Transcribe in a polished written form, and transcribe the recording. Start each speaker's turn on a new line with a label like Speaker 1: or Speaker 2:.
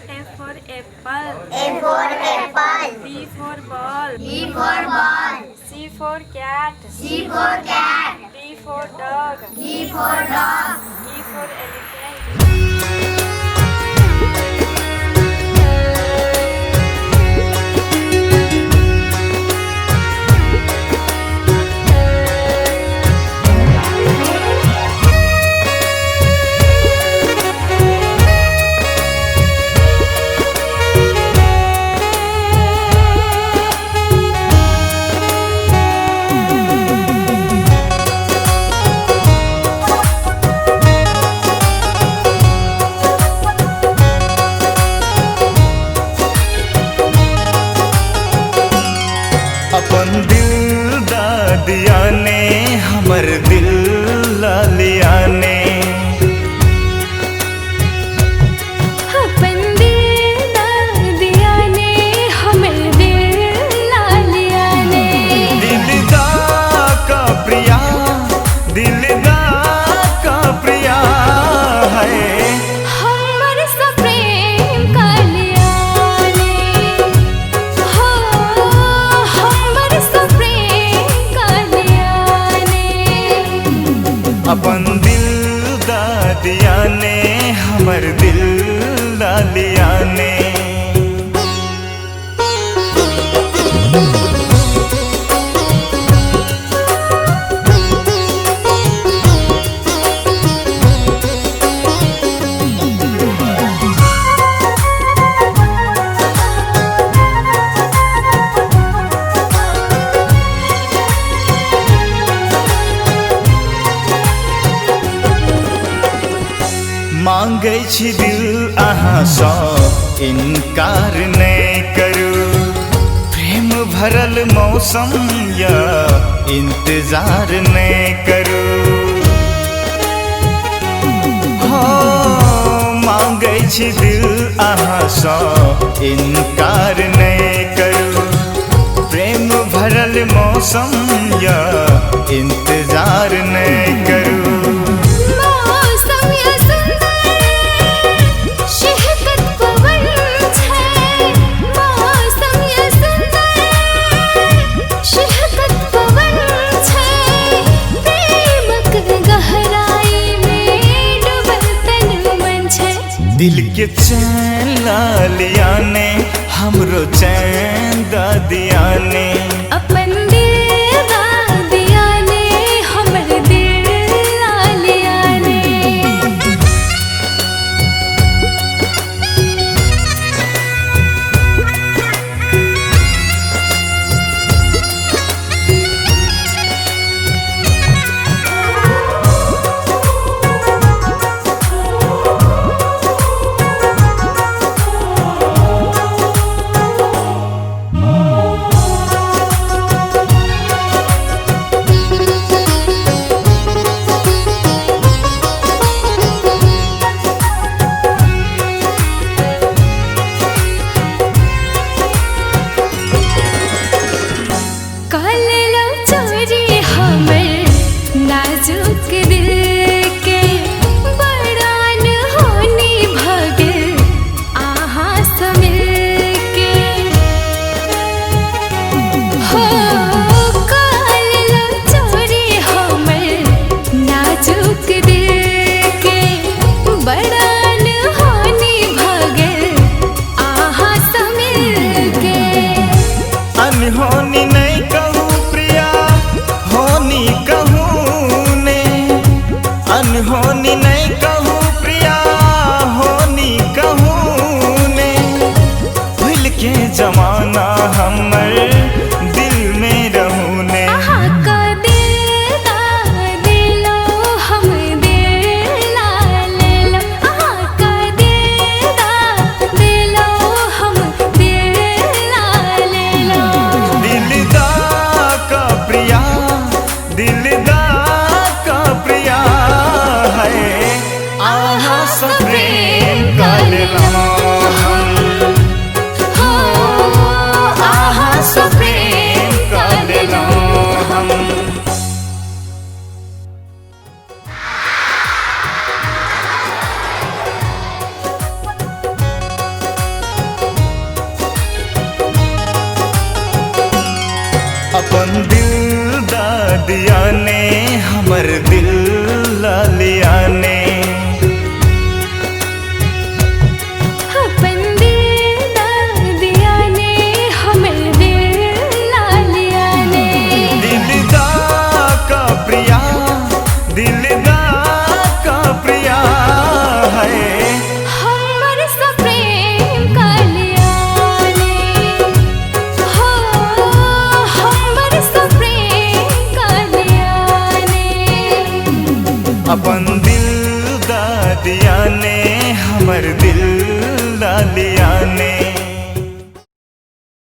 Speaker 1: A for apple.
Speaker 2: A for apple.
Speaker 1: B for ball.
Speaker 2: B for ball.
Speaker 1: C for cat.
Speaker 2: C for cat.
Speaker 1: D for dog.
Speaker 2: D for dog.
Speaker 1: E for elephant.
Speaker 3: अपन दिल दा दिया ने हमर दिल ला लिया ने
Speaker 4: अपन दिल दा दिया ने हमर दिल ला लिया ने
Speaker 3: दिलदा का प्रिया दिलदा का प्रिया है
Speaker 4: हमर सा प्रेम का लिया ने हो हमर सा प्रेम का लिया ने
Speaker 3: अपन दिल दा दिया ने हमर दिल ला लिया ने मांगै छी दिल अहाँ सँ इनकार नहीं करू प्रेम भरल मौसम या इंतजार नहीं करू हो मांगै छी दिल अहाँ सँ इनकार नहीं करू प्रेम भरल मौसम या इंतजार नहीं करू
Speaker 4: मौसम या सुंदर शहकत पवन छै मौसम या सुंदर शहकत पवन छै प्रेमक गहराई में डूबल तन मन छै
Speaker 3: दिल के चैन ला लिया ने हमरो चैन दा दिया ने
Speaker 4: अपन दिल दा दिया ने हमर दिल ला लिया ने
Speaker 3: हम